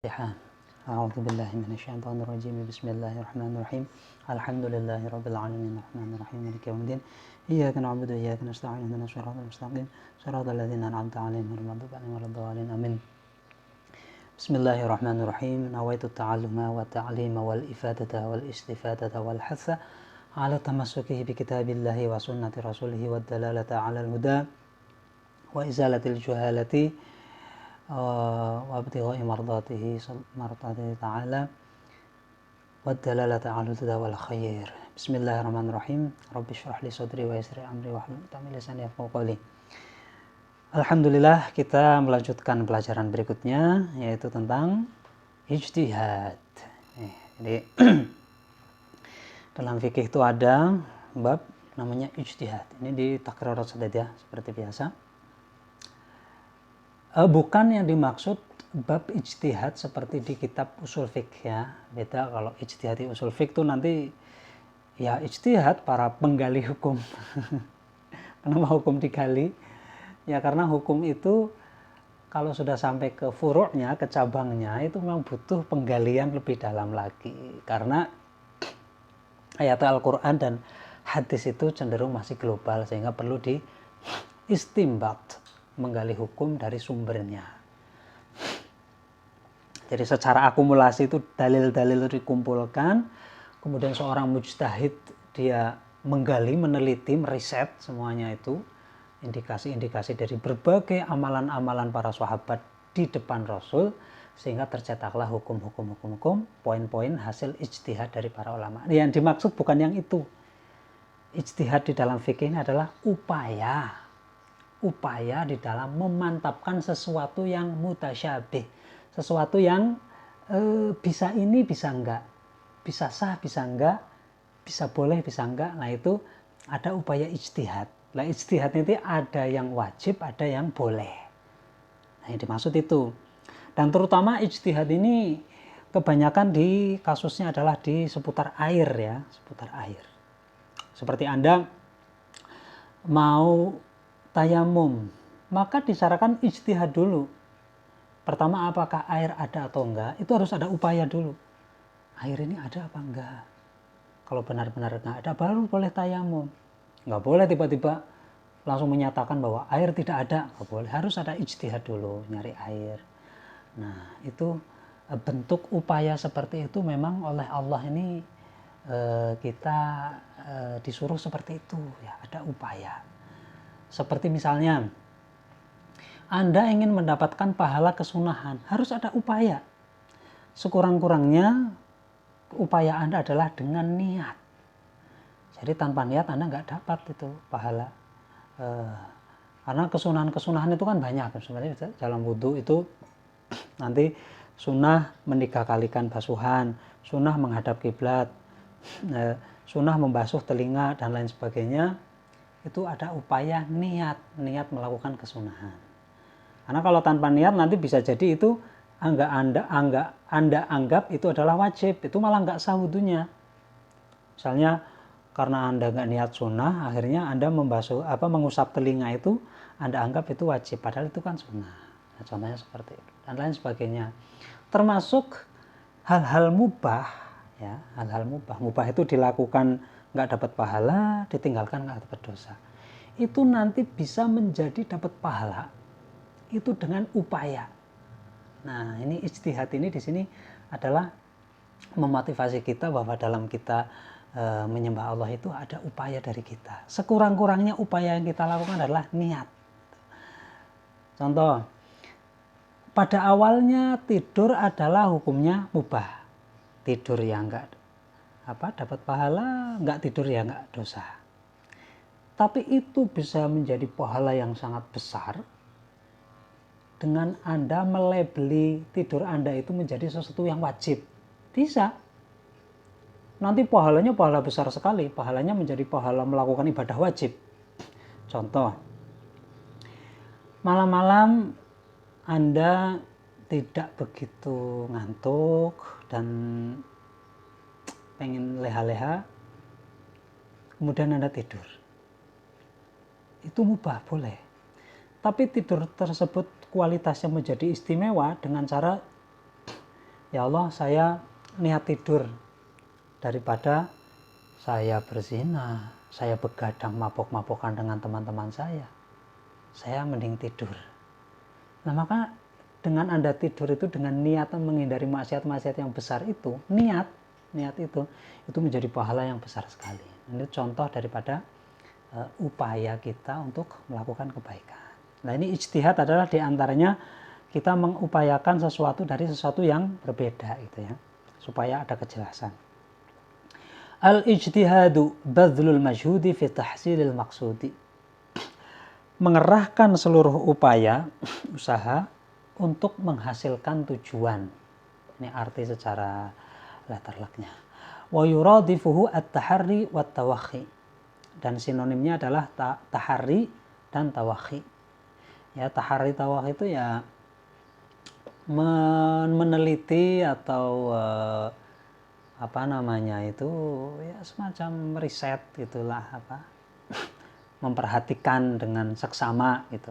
أعوذ بالله من الشيطان الرجيم بسم الله الرحمن الرحيم الحمد لله رب العالمين الرحمن الرحيم مالك يوم الدين إياك نعبد وإياك نستعين اهدنا الصراط المستقيم صراط الذين أنعمت عليهم غير المغضوب عليهم ولا الضالين آمين بسم الله الرحمن الرحيم نويت التعلم والتعليم والإفادة والاستفادة والحث على تمسكه بكتاب الله وسنة رسوله والدلالة على الهدى وإزالة الجهالة وابتغاء مرضاته تعالى والدلالة على الهدى والخير. Bismillahirrahmanirrahim. Rabbi shrah li sadri wa yassir amri wahlul 'uqdatam min lisani yafqahu qawli. Alhamdulillah, kita melanjutkan pelajaran berikutnya, yaitu tentang ijtihad. Jadi dalam fikih itu ada bab namanya ijtihad. Ini di takrar saja seperti biasa. Bukan yang dimaksud bab ijtihad seperti di kitab usul fiqh ya. Beda kalau ijtihad di usul fiqh itu nanti ya ijtihad para penggali hukum. Kenapa hukum digali? Ya karena hukum itu kalau sudah sampai ke furu'nya, ke cabangnya, itu memang butuh penggalian lebih dalam lagi. Karena ayat Al-Quran dan hadis itu cenderung masih global sehingga perlu di istimbat, menggali hukum dari sumbernya. Jadi secara akumulasi itu dalil-dalil dikumpulkan, kemudian seorang mujtahid dia menggali, meneliti, meriset semuanya itu, indikasi-indikasi dari berbagai amalan-amalan para sahabat di depan Rasul, sehingga tercetaklah hukum-hukum, poin-poin hasil ijtihad dari para ulama. Yang dimaksud bukan yang itu. Ijtihad di dalam fikih ini adalah upaya di dalam memantapkan sesuatu yang mutasyabih, sesuatu yang bisa ini, bisa enggak, bisa sah, bisa enggak, bisa boleh, bisa enggak. Nah itu ada upaya ijtihad. Nah ijtihad itu ada yang wajib, ada yang boleh. Nah yang dimaksud itu. Dan terutama ijtihad ini kebanyakan di kasusnya adalah di seputar air ya, seputar air. Seperti Anda mau tayamum, maka disarankan ijtihad dulu. Pertama, apakah air ada atau enggak, itu harus ada upaya dulu. Air ini ada apa enggak? Kalau benar-benar enggak ada, baru boleh tayamum. Enggak boleh tiba-tiba langsung menyatakan bahwa air tidak ada, enggak boleh. Harus ada ijtihad dulu, nyari air. Nah, itu bentuk upaya seperti itu memang oleh Allah ini kita disuruh seperti itu, ya ada upaya. Seperti misalnya, Anda ingin mendapatkan pahala kesunahan, harus ada upaya. Sekurang-kurangnya, upaya Anda adalah dengan niat. Jadi tanpa niat Anda nggak dapat itu pahala. Karena kesunahan-kesunahan itu kan banyak. Sebenarnya dalam wudhu itu nanti sunnah meniga-kalikan basuhan, sunnah menghadap kiblat, sunnah membasuh telinga, dan lain sebagainya. Itu ada upaya niat melakukan kesunahan. Karena kalau tanpa niat nanti bisa jadi itu Anda anggap itu adalah wajib, itu malah nggak sah wudunya. Misalnya karena Anda nggak niat sunnah, akhirnya Anda mengusap telinga itu Anda anggap itu wajib, padahal itu kan sunnah. Nah, contohnya seperti itu dan lain sebagainya. Termasuk hal-hal mubah, ya hal-hal mubah. Mubah itu dilakukan nggak dapat pahala, ditinggalkan nggak dapat dosa. Itu nanti bisa menjadi dapat pahala itu dengan upaya. Nah, ini ijtihad ini di sini adalah memotivasi kita bahwa dalam kita menyembah Allah itu ada upaya dari kita. Sekurang-kurangnya upaya yang kita lakukan adalah niat. Contoh, pada awalnya tidur adalah hukumnya mubah. Tidur yang enggak dapat pahala, enggak tidur ya enggak dosa. Tapi itu bisa menjadi pahala yang sangat besar dengan Anda melabeli tidur Anda itu menjadi sesuatu yang wajib. Bisa. Nanti pahalanya pahala besar sekali, pahalanya menjadi pahala melakukan ibadah wajib. Contoh, malam-malam Anda tidak begitu ngantuk dan pengen leha-leha, kemudian Anda tidur. Itu mubah, boleh. Tapi tidur tersebut kualitasnya menjadi istimewa dengan cara ya Allah saya niat tidur daripada saya berzina, saya begadang mabok-mabokan dengan teman-teman saya mending tidur. Nah maka dengan Anda tidur itu dengan niatan menghindari maksiat-maksiat yang besar itu, niat itu menjadi pahala yang besar sekali. Ini contoh daripada upaya kita untuk melakukan kebaikan. Nah ini ijtihad adalah diantaranya kita mengupayakan sesuatu dari sesuatu yang berbeda gitu ya, supaya ada kejelasan. Al-ijtihadu badlul majhudi fi tahsilil maqsudi. Mengerahkan seluruh upaya, usaha untuk menghasilkan tujuan. Ini arti secara letterleknya. Wa yuradifuhu at-taharri wat tawakhi. Dan sinonimnya adalah taharri dan tawakhi. Ya, taharri tawakhi itu ya meneliti atau apa namanya itu ya semacam riset gitulah, apa memperhatikan dengan seksama gitu.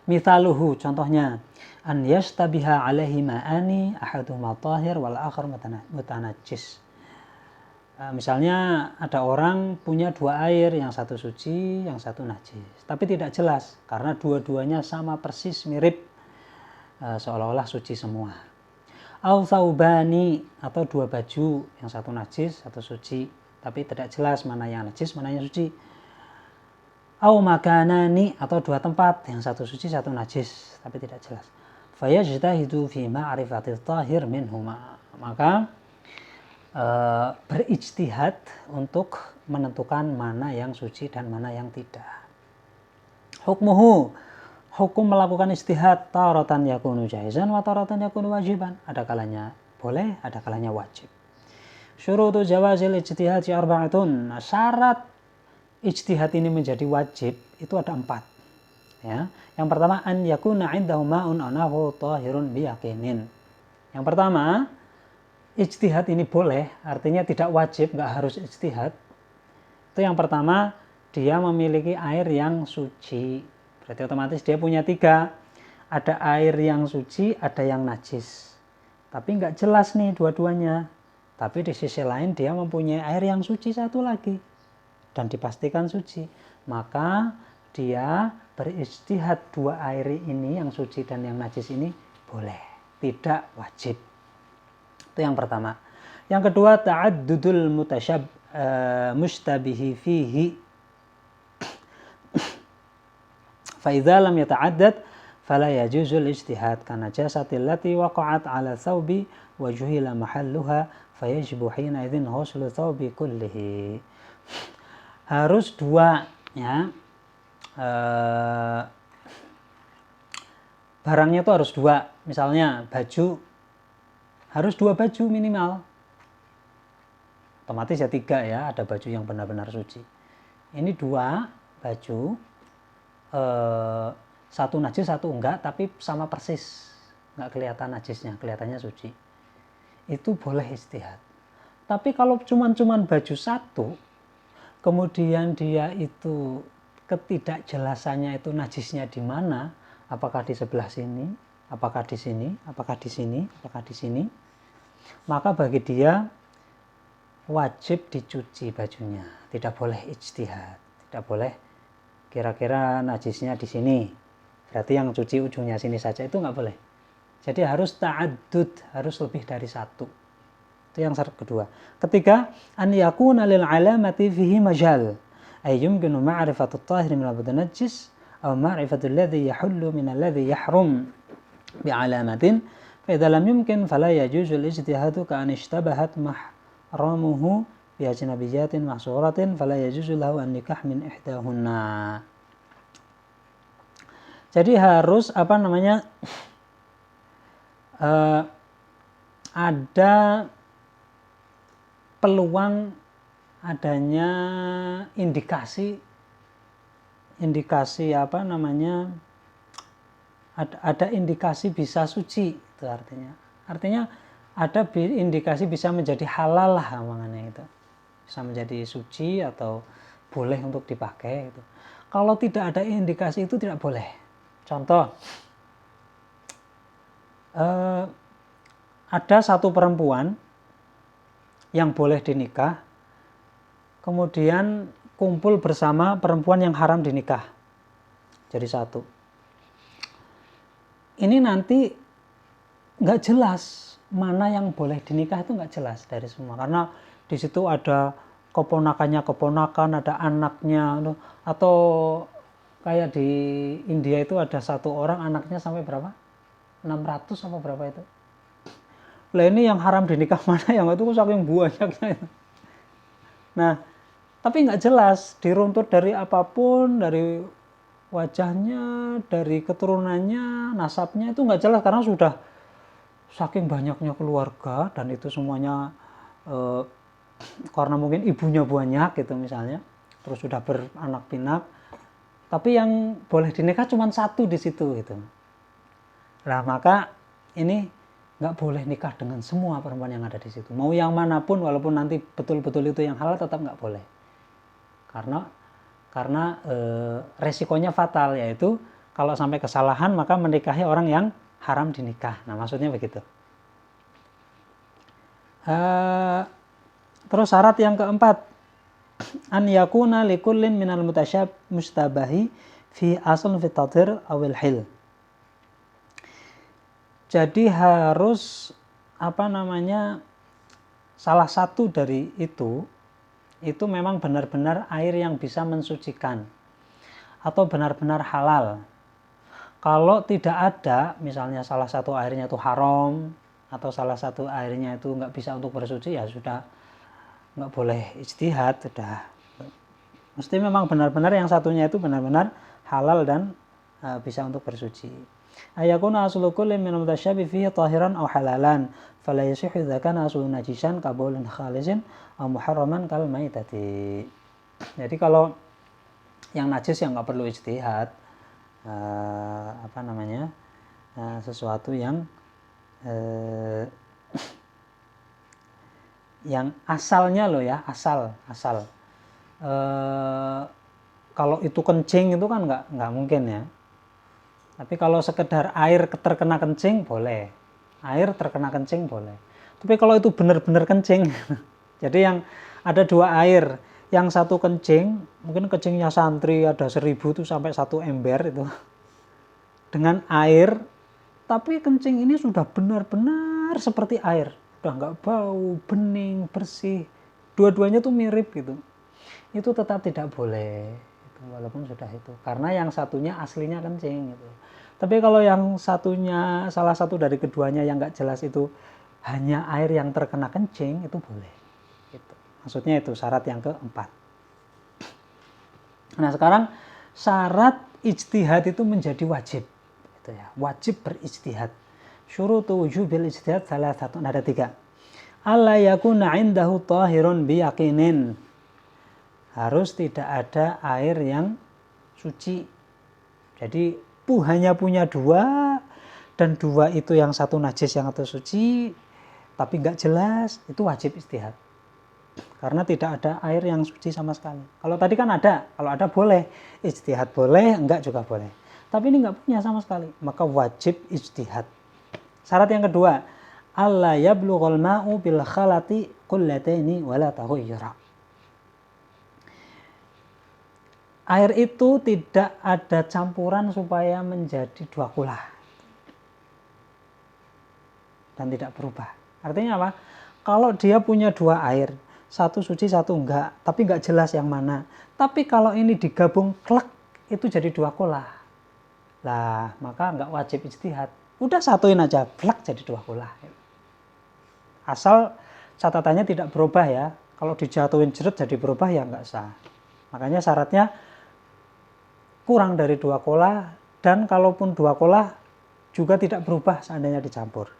Mithaluhu, contohnya, an yashtabiha alaihi ma'ani ahaduhuma tahir wal akhar mutanajjis. Misalnya ada orang punya dua air, yang satu suci, yang satu najis, tapi tidak jelas karena dua-duanya sama persis mirip, seolah-olah suci semua. Au saubani, atau dua baju, yang satu najis, satu suci, tapi tidak jelas mana yang najis, mana yang suci. Au makanani, atau dua tempat, yang satu suci, satu najis, tapi tidak jelas. Fayajtahidu fi ma'rifatil tahir minhuma. Maka berijtihad untuk menentukan mana yang suci dan mana yang tidak. Hukmuhu, hukum melakukan ijtihad, taratan yakunu jaizan wa taratan yakunu wajiban. Ada kalanya boleh, ada kalanya wajib. Syurutu jawazil ijtihad arba'atun. Nah, syarat ijtihad ini menjadi wajib itu ada 4. Ya. Yang pertama, an yakuna 'indahu ma'un anahu tahirun biyaqinin. Yang pertama, ijtihad ini boleh, artinya tidak wajib, nggak harus ijtihad. Itu yang pertama, dia memiliki air yang suci. Berarti otomatis dia punya 3. Ada air yang suci, ada yang najis. Tapi nggak jelas nih dua-duanya. Tapi di sisi lain dia mempunyai air yang suci satu lagi. Dan dipastikan suci. Maka dia berijtihad 2 air ini, yang suci dan yang najis ini, boleh. Tidak wajib. Itu yang pertama. Yang kedua, ta'addudul mushtabihi fihi. Fa idza lam yata'addad fala yajuzul ijtihad kana jasati allati waqa'at 'ala thawbi wa juhila mahalluha fayajibu hina idzin ghuslu thawbi kullihi. Harus 2 ya. Barangnya itu harus 2. Misalnya baju, harus 2 baju minimal. Otomatis ya 3 ya, ada baju yang benar-benar suci. Ini 2 baju, satu najis satu enggak, tapi sama persis, enggak kelihatan najisnya, kelihatannya suci. Itu boleh ijtihad. Tapi kalau cuman baju satu, kemudian dia itu ketidakjelasannya itu najisnya di mana, apakah di sebelah sini, apakah di sini, apakah di sini, apakah di sini, maka bagi dia wajib dicuci bajunya. Tidak boleh ijtihad, tidak boleh kira-kira najisnya di sini, berarti yang cuci ujungnya sini saja, itu nggak boleh. Jadi harus ta'addud, harus lebih dari 1. Itu yang syarat kedua. Ketiga, an yakuna lil alamati fihi majal, ay yumkinu ma'rifatu at-tahir min al-mutanajjis aw ma'rifatu alladhi yahullu min alladhi yahrum bi'alamatin. Fa idza lam yumkin fala yajuzu al-ijtihadu ka an ishtabahat mahramuhu bi ajnabiyatin mahsuratin fala yajuzu lahu an nikah min ihdahunna. Jadi harus ada peluang adanya indikasi ada indikasi bisa suci, itu artinya ada indikasi bisa menjadi halal lah omongannya, itu bisa menjadi suci atau boleh untuk dipakai itu. Kalau tidak ada indikasi itu tidak boleh. Contoh, ada satu perempuan yang boleh dinikah, kemudian kumpul bersama perempuan yang haram dinikah, jadi satu. Ini nanti nggak jelas mana yang boleh dinikah, itu nggak jelas dari semua, karena di situ ada keponakannya keponakan, ada anaknya, atau kayak di India itu ada satu orang anaknya sampai berapa? 600 apa berapa itu? Lah ini yang haram dinikah mana, yang itu saking banyaknya itu. Nah, tapi nggak jelas, diruntut dari apapun, dari wajahnya, dari keturunannya, nasabnya, itu nggak jelas karena sudah saking banyaknya keluarga, dan itu semuanya karena mungkin ibunya banyak gitu misalnya, terus sudah beranak pinak, tapi yang boleh dinikah cuma satu di situ gitu. Nah, maka ini nggak boleh nikah dengan semua perempuan yang ada di situ. Mau yang manapun, walaupun nanti betul-betul itu yang halal, tetap nggak boleh. Karena resikonya fatal, yaitu kalau sampai kesalahan maka menikahi orang yang haram dinikah. Nah, maksudnya begitu. Terus syarat yang keempat, an yakuna likullin minal mustabahi fi asl fi tathir awil hil. Jadi harus salah satu dari itu memang benar-benar air yang bisa mensucikan atau benar-benar halal. Kalau tidak ada, misalnya salah satu airnya itu haram atau salah satu airnya itu nggak bisa untuk bersuci, ya sudah nggak boleh ijtihad, sudah. Mesti memang benar-benar yang satunya itu benar-benar halal dan bisa untuk bersuci. Ayakuna aslu kulli min mutasyabi fihi tahiran aw halalan fala yasihu idza kana aslu najisan kabulun khalisin aw muharraman kal maitati. Jadi kalau yang najis yang nggak perlu ijtihad, sesuatu yang asalnya loh ya, asal kalau itu kencing itu kan nggak mungkin ya. Tapi kalau sekedar air terkena kencing boleh, air terkena kencing boleh. Tapi kalau itu benar-benar kencing, jadi yang ada dua air, yang satu kencing, mungkin kencingnya santri ada 1000 tuh sampai 1 ember itu, dengan air, tapi kencing ini sudah benar-benar seperti air, udah nggak bau, bening, bersih, dua-duanya tuh mirip gitu, itu tetap tidak boleh. Walaupun sudah itu, karena yang satunya aslinya kencing gitu. Tapi kalau yang satunya, salah satu dari keduanya yang nggak jelas itu hanya air yang terkena kencing, itu boleh gitu. Maksudnya itu syarat yang keempat. Nah, sekarang syarat ijtihad itu menjadi wajib gitu ya. Wajib berijtihad. Syurutu wujubil ijtihad salah satu, ada 3. Alla yakuna indahu tahirun biyaqinin. Harus tidak ada air yang suci. Jadi hanya punya 2, dan 2 itu yang satu najis yang satu suci, tapi nggak jelas, itu wajib ijtihad. Karena tidak ada air yang suci sama sekali. Kalau tadi kan ada, kalau ada boleh ijtihad, boleh, enggak juga boleh. Tapi ini nggak punya sama sekali, maka wajib ijtihad. Syarat yang kedua, alla yablughal ma'u bil khalati qullataini wala taghayyara. Air itu tidak ada campuran supaya menjadi 2 kula dan tidak berubah. Artinya apa? Kalau dia punya 2 air, satu suci satu enggak, tapi enggak jelas yang mana. Tapi kalau ini digabung klek, itu jadi 2 kula. Lah, maka enggak wajib ijtihad. Udah satuin aja, klek jadi 2 kula. Asal catatannya tidak berubah ya. Kalau dijatuhin jeret jadi berubah ya enggak sah. Makanya syaratnya kurang dari 2 kola, dan kalaupun 2 kola juga tidak berubah seandainya dicampur.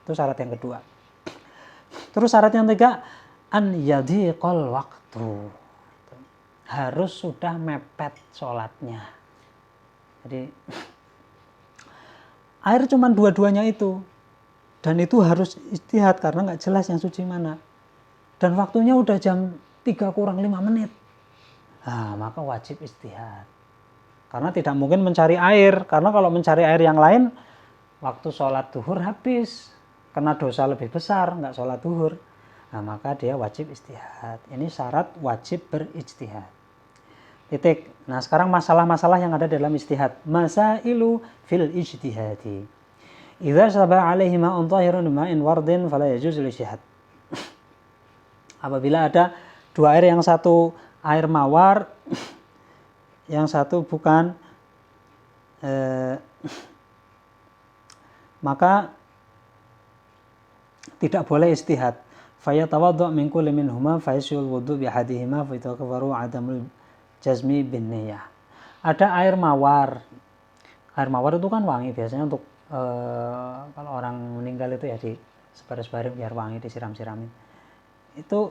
Itu syarat yang kedua. Terus syarat yang 3, an yadhiqal waktu. Harus sudah mepet sholatnya. Jadi air cuma 2-duanya itu, dan itu harus ijtihad karena nggak jelas yang suci mana. Dan waktunya udah jam 3 kurang 5 menit. Nah, maka wajib ijtihad. Karena tidak mungkin mencari air, karena kalau mencari air yang lain waktu sholat duhur habis, kena dosa lebih besar, nggak sholat duhur, nah maka dia wajib ijtihad. Ini syarat wajib berijtihad. Titik. Nah sekarang masalah-masalah yang ada dalam ijtihad. Masailu fil ijtihadi. Idza sabah alaihi ma'un tahirun ma'in wardin fala yajuz ijtihad. Apabila ada dua air, yang satu air mawar, yang satu bukan, maka tidak boleh ijtihad. Fayatawaddu' min kulli minhuma fayasul wudu' bi ahadihima fa yatakafaru 'adamul jazmi bin niyyah. Ada air mawar. Air mawar itu kan wangi, biasanya untuk kalau orang meninggal itu ya di sebaris-baris biar wangi, disiram-siramin. Itu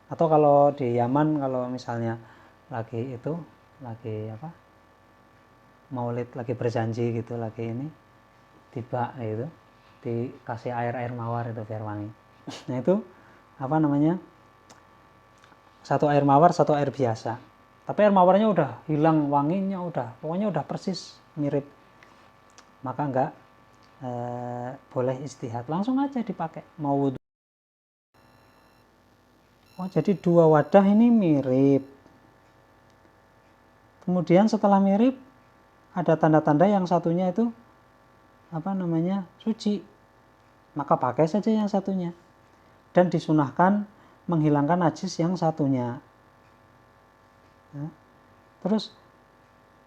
atau kalau di Yaman kalau misalnya lagi maulid, lagi berjanji gitu, lagi ini tiba gitu, dikasih air mawar itu biar wangi. Nah itu satu air mawar, satu air biasa, tapi air mawarnya udah hilang wanginya, pokoknya udah persis mirip, maka enggak boleh ijtihad, langsung aja dipakai mau wudu. Oh jadi dua wadah ini mirip, kemudian setelah mirip ada tanda-tanda yang satunya itu suci, maka pakai saja yang satunya, dan disunahkan menghilangkan najis yang satunya. Nah, terus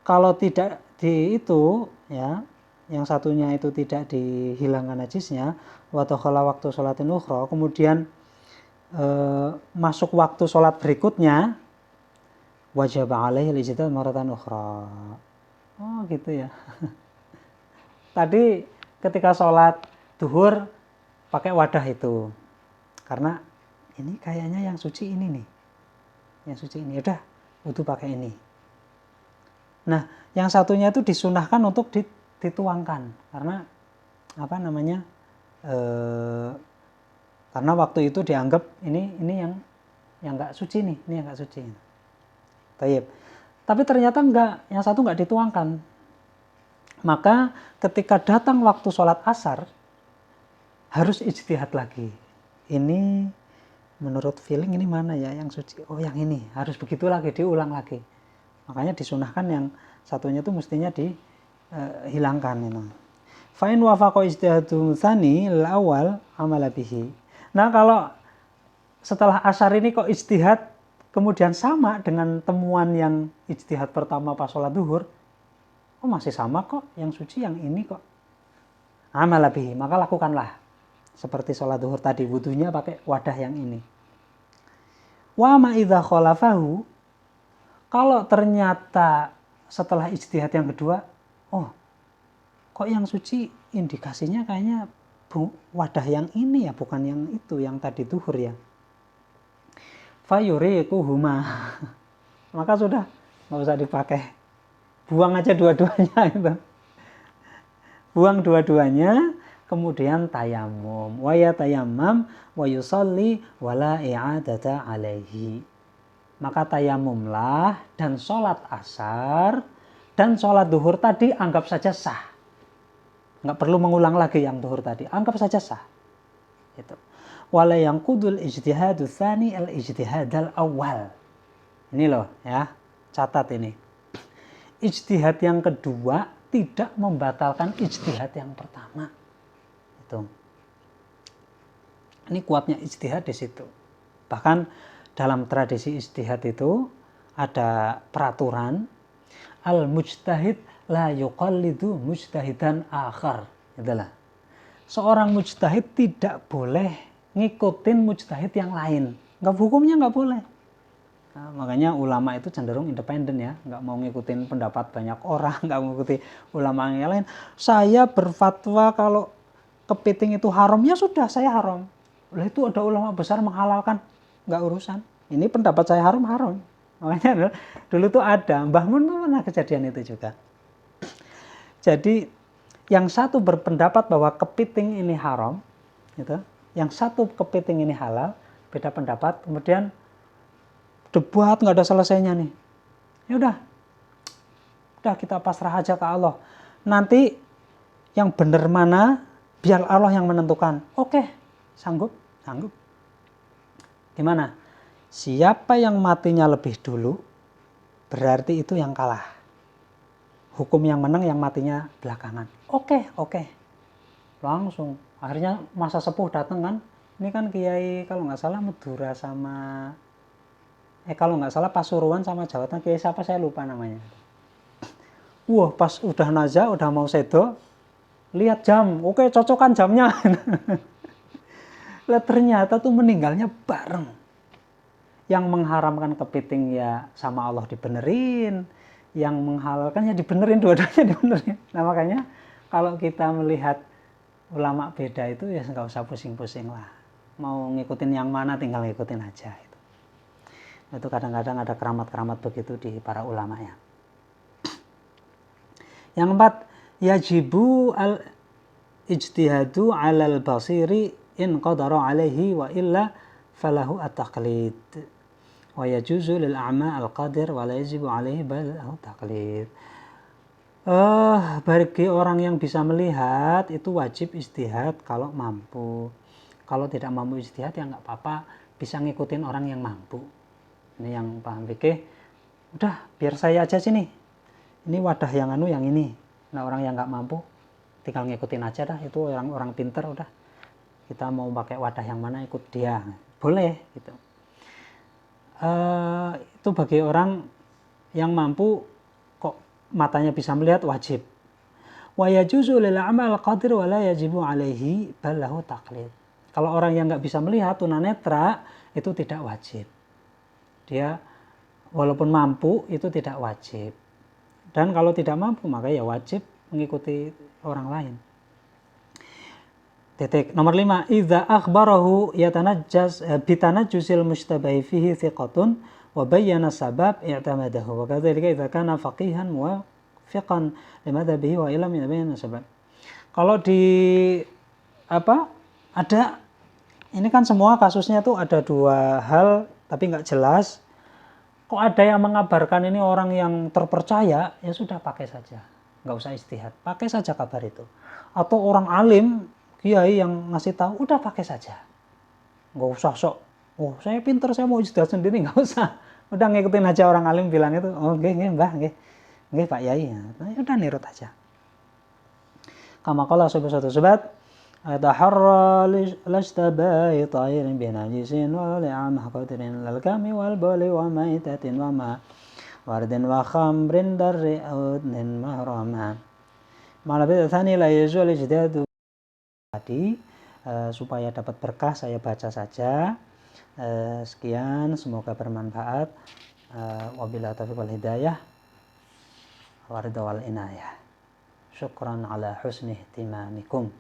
kalau tidak yang satunya itu tidak dihilangkan najisnya, wa dakhala waktu sholatin ukhra, kemudian masuk waktu sholat berikutnya, wajib alaihi al-ijtihad maratan ukhra. Oh gitu ya. Tadi ketika sholat duhur pakai wadah itu, karena ini kayaknya yang suci ini nih, udah wudu pakai ini. Nah yang satunya itu disunahkan untuk dituangkan, karena karena waktu itu dianggap ini yang nggak suci nih, ini yang nggak suci. Tapi ternyata yang satu nggak dituangkan. Maka ketika datang waktu sholat asar harus ijtihad lagi. Ini menurut feeling ini mana ya yang suci? Oh yang ini, harus begitu lagi, diulang lagi. Makanya disunahkan yang satunya itu mestinya dihilangkan. Fa'in wafaqa ijtihadu tsani al-awwal amala bihi. Nah kalau setelah asar ini kok ijtihad kemudian sama dengan temuan yang ijtihad pertama pas sholat duhur, oh masih sama kok, yang suci yang ini kok, amala bihi, maka lakukanlah seperti sholat duhur tadi, wudunya pakai wadah yang ini. Wa ma idza khalafahu, kalau ternyata setelah ijtihad yang kedua, oh kok yang suci indikasinya kayaknya wadah yang ini ya, bukan yang itu, yang tadi duhur ya. Fayurikuhuma, maka sudah nggak usah dipakai, buang aja dua-duanya itu. Buang dua-duanya, kemudian tayamum. Wa yatayammam wa yusalli wala i'adata alaihi. Maka tayamumlah dan sholat asar dan sholat duhur tadi anggap saja sah. Nggak perlu mengulang lagi yang duhur tadi, anggap saja sah. Itu. Wala yanqudul ijtihadu tsani al-ijtihadal awal. Ini loh ya, catat ini. Ijtihad yang kedua tidak membatalkan ijtihad yang pertama. Itu. Ini kuatnya ijtihad di situ. Bahkan dalam tradisi ijtihad itu ada peraturan al-mujtahid la yuqallidu mujtahidan akhar. Itulah. Seorang mujtahid tidak boleh ngikutin mujtahid yang lain. Hukumnya nggak boleh. Nah, makanya ulama itu cenderung independen ya, nggak mau ngikutin pendapat banyak orang, nggak mau ngikuti ulama yang lain. Saya berfatwa kalau kepiting itu haram, ya sudah saya haram. Lah itu ada ulama besar menghalalkan, nggak urusan. Ini pendapat saya haram. Makanya dulu tuh ada Mbah Mun pernah kejadian itu juga. Jadi yang satu berpendapat bahwa kepiting ini haram, gitu. Yang satu kepiting ini halal, beda pendapat, kemudian debat nggak ada selesainya nih. Ya udah kita pasrah aja ke Allah. Nanti yang benar mana, biar Allah yang menentukan. Oke, sanggup. Gimana? Siapa yang matinya lebih dulu, berarti itu yang kalah. Hukum yang menang yang matinya belakangan. Oke. Langsung. Akhirnya masa sepuh datang kan. Ini kan Kiai kalau nggak salah Madura sama kalau nggak salah Pasuruan sama Jawa Tengah. Kiai siapa saya lupa namanya. Wah, pas udah nazar, udah mau sedo, lihat jam. Oke, cocokan jamnya. Lah ternyata tuh meninggalnya bareng. Yang mengharamkan kepiting ya sama Allah dibenerin, yang menghalalkan ya dibenerin, dua-duanya dibenerin. Nah makanya kalau kita melihat ulama beda itu ya nggak usah pusing-pusing lah. Mau ngikutin yang mana tinggal ngikutin aja. Itu kadang-kadang ada keramat-keramat begitu di para ulama ya. Yang keempat, yajibu al-ijtihadu alal basiri in qadara alaihi wa illa falahu at-taqlid. Wa yajuzu lil a'ma al-qadir wa la yajibu alaihi balahu taqlid. Bagi orang yang bisa melihat itu wajib ijtihad kalau mampu. Kalau tidak mampu ijtihad ya nggak apa-apa, bisa ngikutin orang yang mampu. Ini yang paham fikih, udah biar saya aja sini. Ini wadah yang yang ini. Nah orang yang nggak mampu tinggal ngikutin aja dah, itu orang pinter udah. Kita mau pakai wadah yang mana ikut dia, boleh gitu. Itu bagi orang yang mampu kok matanya bisa melihat wajib. Wa yajuzu lil amal qadir wa la yajibu alaihi bal lahu taqlid. Kalau orang yang nggak bisa melihat tunanetra itu tidak wajib. Dia walaupun mampu itu tidak wajib. Dan kalau tidak mampu maka ya wajib mengikuti orang lain. Nomor 5, idza akhbarahu yatanajjas bitanajjusil mushtabahi fihi thiqatun wa bayyana sabab i'tamadahu wa kadzalika idza kana faqihan muwafiqan limadhabihi wa illam yabayyana sabab. Kalau di ada ini kan semua kasusnya tuh ada dua hal tapi nggak jelas. Kok ada yang mengabarkan ini orang yang terpercaya, ya sudah pakai saja. Nggak usah istihad, pakai saja kabar itu. Atau orang alim, kiai yang ngasih tahu, udah pakai saja. Nggak usah sok, oh saya pinter, saya mau istihad sendiri, nggak usah. Udah ngikutin aja orang alim bilang itu, oh nggih mbah, nggih Pak Yai. Nah, udah nirut aja. Kama qala satu sobat, taharra lashtabai ta'irin binajisin wa li'amah qadirin lalkami wal bali wa maitatin wa ma wardin wa khamrin darri udnin mahrama. Malabit tsani la yajul ijdadu tadi supaya dapat berkah saya baca saja. Sekian, semoga bermanfaat. Wabillahi taufiq wal hidayah wa ridha wal inayah. Syukran ala husni ihtimamikum.